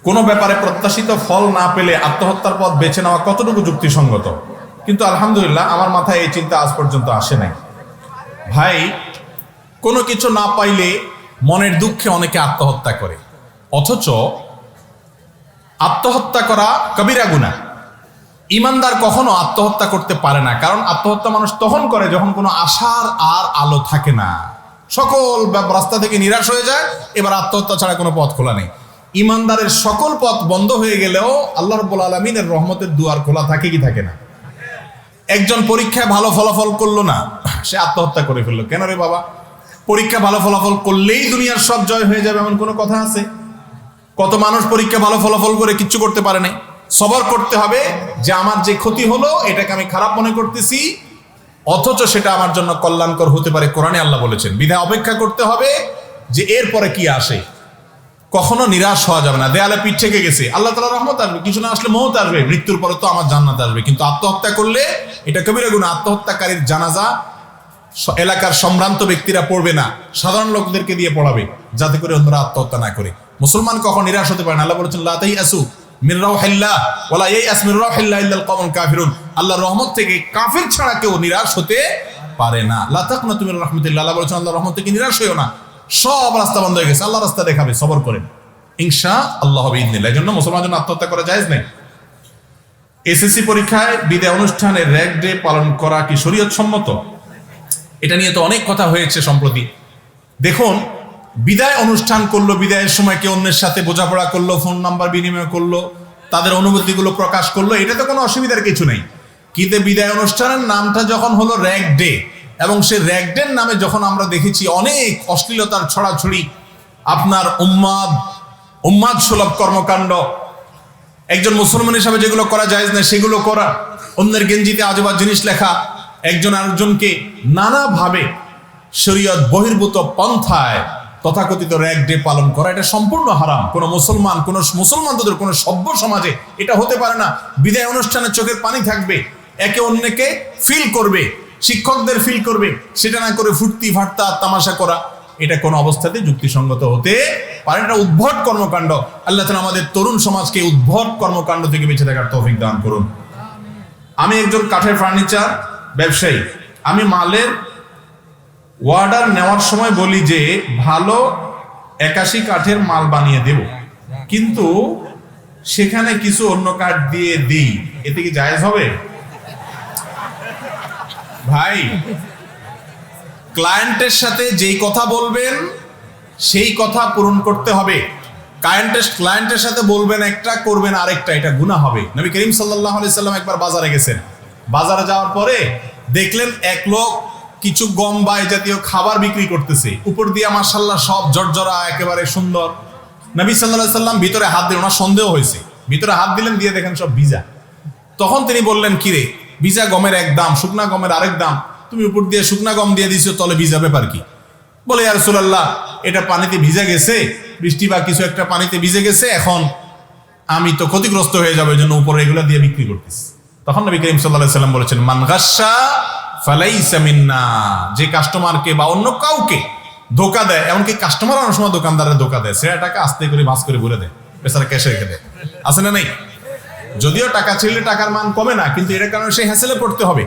কোনো ব্যাপারে প্রত্যাশিত ফল না পেলে আত্মহত্যার পথ বেছে নেওয়া কতটুকু যুক্তিসঙ্গত? কিন্তু আলহামদুলিল্লাহ আমার মাথায় এই চিন্তা আজ পর্যন্ত আসে নাই। ভাই, কোনো কিছু না পাইলে মনের দুঃখে অনেকে আত্মহত্যা করে, অথচ আত্মহত্যা করা কবিরা গুনাহ। ইমানদার কখনো আত্মহত্যা করতে পারে না, কারণ আত্মহত্যা মানুষ তখন করে যখন কোনো আশার আর আলো থাকে না, সকল রাস্তা থেকে নিরাশ হয়ে যায়, এবার আত্মহত্যা ছাড়া কোনো পথ খোলা নেই। ইমানদারের সকল পথ বন্ধ হয়ে গেলেও আল্লাহ রাব্বুল আলামিনের রহমতের দুয়ার খোলা থাকে কি থাকে না? একজন পরীক্ষায় ভালো ফলাফল করলো না, সে আত্মহত্যা করে ফেললো। কেন রে বাবা? পরীক্ষা ভালো ফলাফল করলেই দুনিয়ার সব জয় হয়ে যাবে এমন কোনো কথা আছে? কত মানুষ পরীক্ষা ভালো ফলাফল করে কিচ্ছু করতে পারে নাই। সবর করতে হবে যে আমার যে ক্ষতি হলো এটাকে আমি খারাপ মনে করতেছি, অথচ সেটা আমার জন্য কল্যাণকর হতে পারে, কোরআনে আল্লাহ বলেছেন। বিধায় অপেক্ষা করতে হবে যে এরপরে কি আসে। কখনো নিরাশ হওয়া যাবে না। দেয়ালে পিঠ থেকে গেছে, আল্লাহ তাআলার রহমত আসবে, কিছু না আসলে মওত আসবে, মৃত্যুর পরে তো আমার জান্নাত আসবে। কিন্তু আত্মহত্যা করলে এটা কবিরা গুনাহ। আত্মহত্যাকারীর জানাজা এলাকার সম্ভ্রান্ত ব্যক্তিরা পড়বে না, সাধারণ লোকদেরকে দিয়ে পড়াবে, যাতে করে অন্যরা আত্মহত্যা না করে। মুসলমান কখন নিরাশ হতে পারে না। আল্লাহ বলেছেন লা তাইয়াসু মির রাউহিল্লাহ ওয়ালা ইয়াস মির রাউহিল্লাহ ইল্লাল কওমুল কাফিরুন। আল্লাহর রহমত থেকে কাফির ছাড়া কেউ নিরাশ হতে পারে না। লা তাকনাতু মির রাহমাতিল্লাহ। আল্লাহ বলেছেন আল্লাহর রহমত থেকে নিরাশ হইও না। সব রাস্তা বন্ধ হয়ে গেছে, আল্লাহ রাস্তা দেখাবে, সবর করেন, ইনশাআল্লাহ বিইذنিল্লাহ। এজন্য মুসলমানদের জন্য আত্মহত্যা করা জায়েজ নেই। এসএসসি পরীক্ষায় বিদায় অনুষ্ঠানে র‍্যাগ ডে পালন করা কি শরীয়ত সম্মত? এটা নিয়ে তো অনেক কথা হয়েছে সম্প্রতি। দেখুন, বিদায় অনুষ্ঠান করলো, বিদায়ের সময় কেউ অন্যের সাথে বোঝাপড়া করলো, ফোন নাম্বার বিনিময় করলো, তাদের অনুভূতিগুলো প্রকাশ করলো, এটা তো কোনো অসুবিধার কিছু নেই। কিন্তু বিদায় অনুষ্ঠানের নামটা যখন হলো র‍্যাগ ডে, এবং সে র‍্যাগ ডের নামে যখন আমরা দেখেছি অনেক অশ্লীলতার ছড়াছড়ি, আপনার উম্মাদ সুলভ কর্মকাণ্ড, একজন মুসলমান হিসাবে যেগুলো করা জায়েজ না সেগুলো করা, অন্যের গেঞ্জিতে আজেবাজে জিনিস লেখা, একজন আরেকজনকে নানাভাবে শরীয়ত বহির্ভূত পন্থায় তথাকথিত র‍্যাগ ডে পালন করা, এটা সম্পূর্ণ হারাম। কোনো মুসলমানদের কোনো সভ্য সমাজে এটা হতে পারে না। বিদায় অনুষ্ঠানে চোখের পানি থাকবে, একে অন্যকে ফিল করবে, শিক্ষকদের ফিল করবে, সেটা না করে ফুর্তি ফাট্টা তামাশা করা, এটা কোনো অবস্থাতে যুক্তিসঙ্গত হতে পারে না। এটা উদ্ভট কর্মকাণ্ড। আল্লাহ তাআলা আমাদের তরুণ সমাজকে উদ্ভট কর্মকাণ্ড থেকে বেঁচে থাকার তৌফিক দান করুন। আমি একজন কাঠের ফার্নিচার ব্যবসায়ী। আমি মালের অর্ডার নেওয়ার সময় বলি যে ভালো 81 কাঠের মাল বানিয়ে দেব, কিন্তু সেখানে কিছু অন্য কাঠ দিয়ে দিই, এতে কি জায়েজ হবে? ভাই, ক্লায়েন্টের সাথে যেই কথা বলবেন সেই কথা পূরণ করতে হবে। ক্লায়েন্টের সাথে বলবেন একটা, করবেন আরেকটা, এটা গুনাহ হবে। নবী করিম সাল্লাল্লাহু আলাইহি সাল্লাম একবার বাজারে গেছেন। বাজারে যাওয়ার পরে দেখলেন এক লোক কিছু গম বা এই জাতীয় খাবার বিক্রি করতেছে, উপর দিয়ে মাশাআল্লাহ সব জর্জরা, একেবারে সুন্দর। নবী সাল্লাল্লাহু আলাইহি সাল্লাম ভিতরে হাত দিলেন, ওনার সন্দেহ হয়েছে, ভিতরে হাত দিলেন, দিয়ে দেখেন সব ভিজা। তখন তিনি বললেন, কিরে, ভিজা গমের এক দাম, শুকনা গমের আরেক দাম, তুমি উপর দিয়ে শুকনা গম দিয়ে দিছো, তলে ভিজা ব্যাপার কি? বলে, ইয়া রাসূলুল্লাহ, এটা পানিতে ভিজে গেছে, বৃষ্টি বা কিছু একটা পানিতে ভিজে গেছে, এখন আমি তো ক্ষতিগ্রস্ত হয়ে যাবে, এই জন্য উপরে এগুলো দিয়ে বিক্রি করতেছি। তখন নবী করিম সাল্লাল্লাহু আলাইহি সাল্লাম বলেছেন, মান গাশশা ফালাইসা মিন্না। যে কাস্টমারকে বা অন্য কাউকে ধোকা দেয়, এমনকি কাস্টমার অনেক সময় দোকানদারের ধোকা দেয়, সে টাকা আস্তে করে ভাঁজ করে ভরে দেয়, বেচারা ক্যাশে রেখে দেয়, আছে না নেই? যদিও টাকা ছিললে টাকার মান কমে না, কিন্তু এর কারণে সেই হ্যাসেলে পড়তে হবে।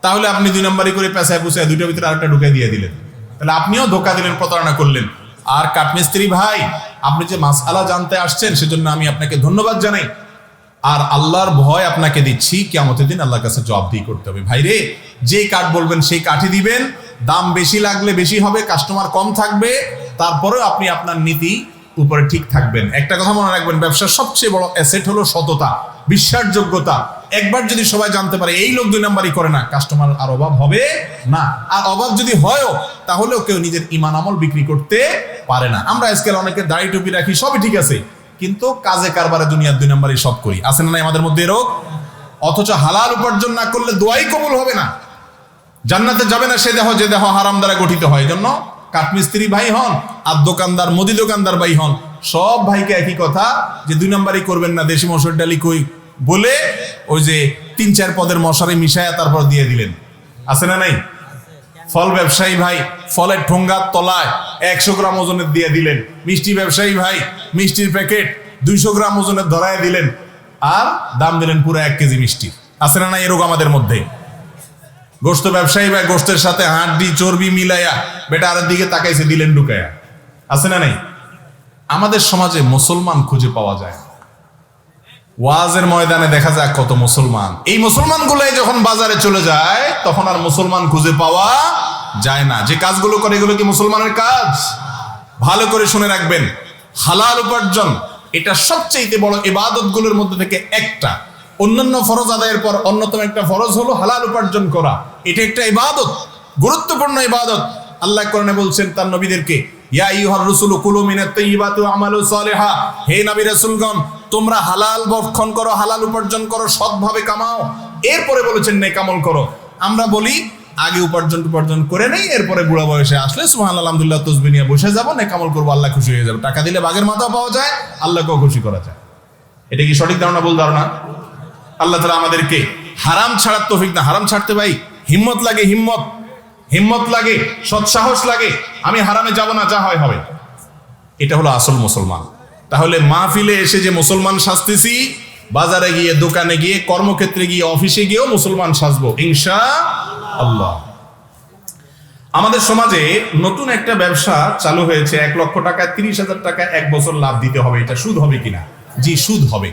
তাহলে আপনি 2 নম্বরই করে পেঁচায় পুষায় দুইটার ভিতরে আরেকটা ঢুকাই দিয়ে দিলেন, তাহলে আপনিও ধোকা দিলেন, প্রতারণা করলেন। আর কাঠমিস্ত্রি ভাই, আপনি যে মাসআলা জানতে আসছেন সেজন্য আমি আপনাকে ধন্যবাদ জানাই। আর আল্লাহর ভয় আপনাকে দিচ্ছি, কিয়ামতের দিন আল্লাহর কাছে জবাবদিহি করতে হবে। ভাই রে, যে কাঠ বলবেন সেই কাঠই দিবেন, দাম বেশি লাগলে বেশি হবে, কাস্টমার কম থাকবে, তারপরেও আপনি আপনার নীতি উপরে ঠিক থাকবেন। একটা কথা মনে রাখবেন, ব্যবসার সবচেয়ে বড় অ্যাসেট হলো সততা, বিশ্বাসযোগ্যতা। একবার যদি সবাই জানতে পারে এই লোক 2 নাম্বারই করে না, কাস্টমার আর অভাব হবে না। আর অভাব যদি হয়ও, তাহলেও কেউ নিজের ঈমান আমল বিক্রি করতে পারে না। আমরা আজকাল অনেকে দাড়ি টুপি রাখি, সবই ঠিক আছে, কিন্তু কাজে কারবারে দুনিয়ার 2 নাম্বারই সব করি, আছে না নাই আমাদের মধ্যে রোগ? অথচ হালাল উপার্জন না করলে দোয়াই কবুল হবে না, জান্নাতে যাবে না সে দেহ যে দেহ হারাম দ্বারা গঠিত হয়। এজন্য কাঠমিস্ত্রি ভাই হন আর দোকানদার, মুদি দোকানদার ভাই হন, সব ভাইকে একই কথা যে 2 নাম্বারই করবেন না, দেশি মসুর ডালি কই বলে ওই যে 3-4 পদের মশারি মিশায়া তারপর দিয়ে দিলেন, আছে না নাই? ফল ব্যবসায়ী ভাই, ফলের ঠোঙ্গার তলায় 100 গ্রাম ওজনের দিয়ে দিলেন। মিষ্টি ব্যবসায়ী ভাই, মিষ্টির প্যাকেট 200 গ্রাম ওজনের ধরায় দিলেন আর দাম দিলেন পুরো 1 কেজি মিষ্টি। আছে না এই রোগ আমাদের মধ্যে? গোশত ব্যবসায়ী বা গোশতের সাথে হাড্ডি চর্বি মিলাইয়া বেটা আরের দিকে তাকাইছে, দিলেন ঢুকাইয়া। আছে না নাই? আমাদের সমাজে মুসলমান খুঁজে পাওয়া যায়। ওয়াজের ময়দানে দেখা যায় কত মুসলমান। এই মুসলমানগুলাই যখন বাজারে চলে যায় তখন আর মুসলমান খুঁজে পাওয়া যায় না। যে কাজগুলো করে এগুলো কি মুসলমানের কাজ? ভালো করে শুনে রাখবেন, হালাল উপার্জন এটা সবচেয়ে বড় ইবাদতগুলোর মধ্যে থেকে একটা। অন্যান্য ফরজ আদায়ের পর অন্যতম একটা ফরজ হলো হালাল উপার্জন করা। এটা একটা ইবাদত, গুরুত্বপূর্ণ ইবাদত। আল্লাহ কোরআনে বলছেন তার নবীদেরকে, ইয়া আইয়ুহার রাসূলু কুলু মিনাত তাইয়্যিবাতি ওয়া আমালু সালিহা, হে নবী রাসূলগণ তোমরা হালাল ভক্ষণ করো, হালাল উপার্জন করো, সৎভাবে কামাও। এরপরে বলেছেন নেক আমল করো। আমরা বলি আগে উপার্জন করে নেই, এরপরে বুড়া বয়সে আসলে সুবহানাল্লাহ আলহামদুলিল্লাহ তাসবিহ নিয়ে বসে যাবো, নেক আমল করবো, আল্লাহ খুশি হয়ে যাবে। টাকা দিলে বাঘের মাথাও পাওয়া যায়, আল্লাহকেও খুশি করা যায়। এটা কি সঠিক ধারণা? ভুল ধারণা? আল্লাহ তাআলা আমাদেরকে হারাম ছাড়ার তৌফিক না। হারাম ছাড়তে ভাই হিম্মত লাগে, হিম্মত লাগে, সৎসাহস লাগে। আমি হারামে যাব না, যা হয় হবে। এটা হলো আসল মুসলমান। তাহলে মাহফিলে এসে যে মুসলমান সাজতেছি, বাজারে গিয়ে, দোকানে গিয়ে, কর্মক্ষেত্রে গিয়ে, অফিসে গিয়েও মুসলমান সাজবো ইনশাআল্লাহ। আমাদের সমাজে নতুন একটা ব্যবসা চালু হয়েছে। 1 লক্ষ টাকায় 30,000 টাকা 1 বছর লাভ দিতে হবে। এটা সুদ হবে কিনা? জি, সুদ হবে।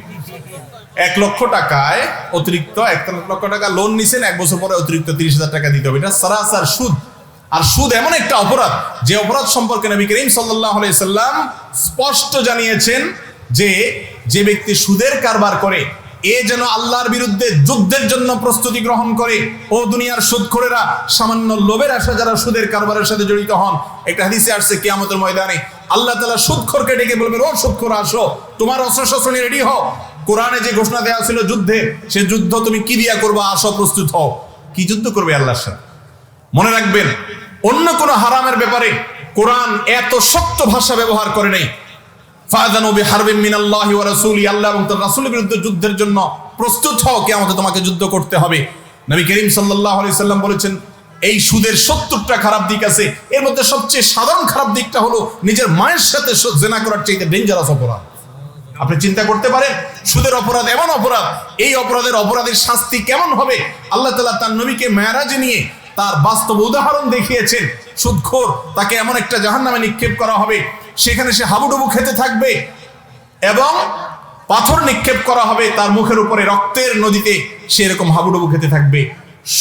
1 লক্ষ টাকায় অতিরিক্ত 1 লক্ষ টাকা লোন নিছেন, 1 বছর পরে অতিরিক্ত 30,000 টাকা দিতে হবে। এটা সরাসরি সুদ। আর সুদ এমন একটা অপরাধ, যে অপরাধ সম্পর্কে নবী করিম সাল্লাল্লাহু আলাইহি সাল্লাম স্পষ্ট জানিয়েছেন যে ব্যক্তি সুদের কারবার করে এ যেন আল্লাহর বিরুদ্ধে যুদ্ধের জন্য প্রস্তুতি গ্রহণ করে। ও দুনিয়ার সুদখোরেরা, সামান্য লোভের আশা যারা সুদের কারবারের সাথে জড়িত হন, একটা হাদিসে আসছে কিয়ামতের ময়দানে আল্লাহ তাআলা সুদখোরকে ডেকে বলবেন, ও সুদখোর আসো, তোমার অস্ত্র নিয়ে রেডি হও। কোরআনে যে ঘোষণা দেওয়া ছিল যুদ্ধে, সে যুদ্ধ তুমি কি দিয়া করবা? আসো, প্রস্তুত হও। কি যুদ্ধ করবে আল্লাহর সাথে? মনে রাখবেন, অন্য কোন হারামের ব্যাপারে কোরআন এত শক্ত ভাষা ব্যবহার করে নাই। ফাযানু বিহারবিন মিনাল্লাহি ওয়া রাসূলি, আল্লাহ এবং তার রাসূলের বিরুদ্ধে যুদ্ধের জন্য প্রস্তুত হও, কিয়ামতে তোমাকে যুদ্ধ করতে হবে। নবী করিম সাল্লাল্লাহু আলাইহি সাল্লাম বলেছেন, এই সুদের 70টা খারাপ দিক আছে, এর মধ্যে সবচেয়ে সাধারণ খারাপ দিকটা হলো নিজের মায়ের সাথে জিনা করার চাইতে ডেঞ্জারাস অপরাধ। আপনি চিন্তা করতে পারেন, সুদের অপরাধ এমন অপরাধ, এই অপরাধের শাস্তি কেমন হবে? আল্লাহ তাআলা তার নবীকে মেরাজে নিয়ে তার বাস্তব উদাহরণ দেখিয়েছেন। সুদখোর, তাকে এমন একটা জাহান্নামে নিক্ষেপ করা হবে, সেখানে সে হাবুডুবু খেতে থাকবে এবং পাথর নিক্ষেপ করা হবে তার মুখের উপরে, রক্তের নদীতে সে এরকম হাবুডুবু খেতে থাকবে।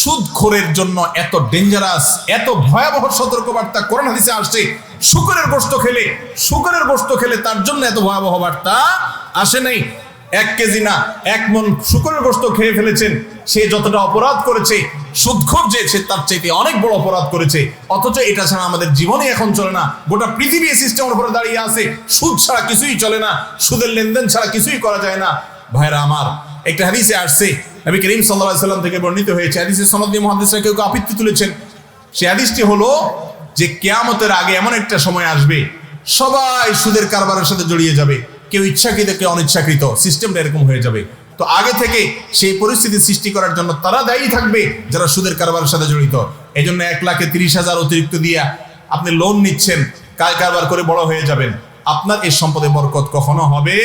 সুদখোরের জন্য এত ডেঞ্জারাস, এত ভয়াবহ সতর্কবার্তা কোরআন হাদিসে আসছে। শুকরের গোশত খেলে তার জন্য এত ভয়াবহ বার্তা আসে নাই। 1 কেজি না, 1 মণ শুকরের গোশত খেয়ে ফেলেছেন, সে যতটা অপরাধ করেছে, সুদখোর যে সে তার চাইতে অনেক বড় অপরাধ করেছে। অথচ এটা ছাড়া আমাদের জীবনে এখন চলে না। গোটা পৃথিবী এই সিস্টেমের উপরে দাঁড়িয়ে আছে, সুদ ছাড়া কিছুই চলে না, সুদের লেনদেন ছাড়া কিছুই করা যায় না। ভাইরা আমার, একটা হাদিসে আসছে, নবী করিম সাল্লাল্লাহু আলাইহি সাল্লাম থেকে বর্ণিত হয়েছে, হাদিসের সনদ দিয়ে মুহাদ্দিসরা কেউ আপত্তি তুলেছেন। সেই হাদিসটি হলো যে কিয়ামতের আগে এমন একটা সময় আসবে, সবাই সুদের কারবারের সাথে জড়িয়ে যাবে, কেউ ইচ্ছাকৃত কেউ অনিচ্ছাকৃত, সিস্টেমটা এরকম হয়ে যাবে। তো আগে থেকে সেই পরিস্থিতি সৃষ্টি করার জন্য তারা দায়ী থাকবে যারা সুদের কারবারের সাথে জড়িত। এই জন্য 1,30,000 অতিরিক্ত দিয়া আপনি লোন নিচ্ছেন, কারবার করে বড় হয়ে যাবেন, আপনার এই সম্পদে বরকত কখনো হবে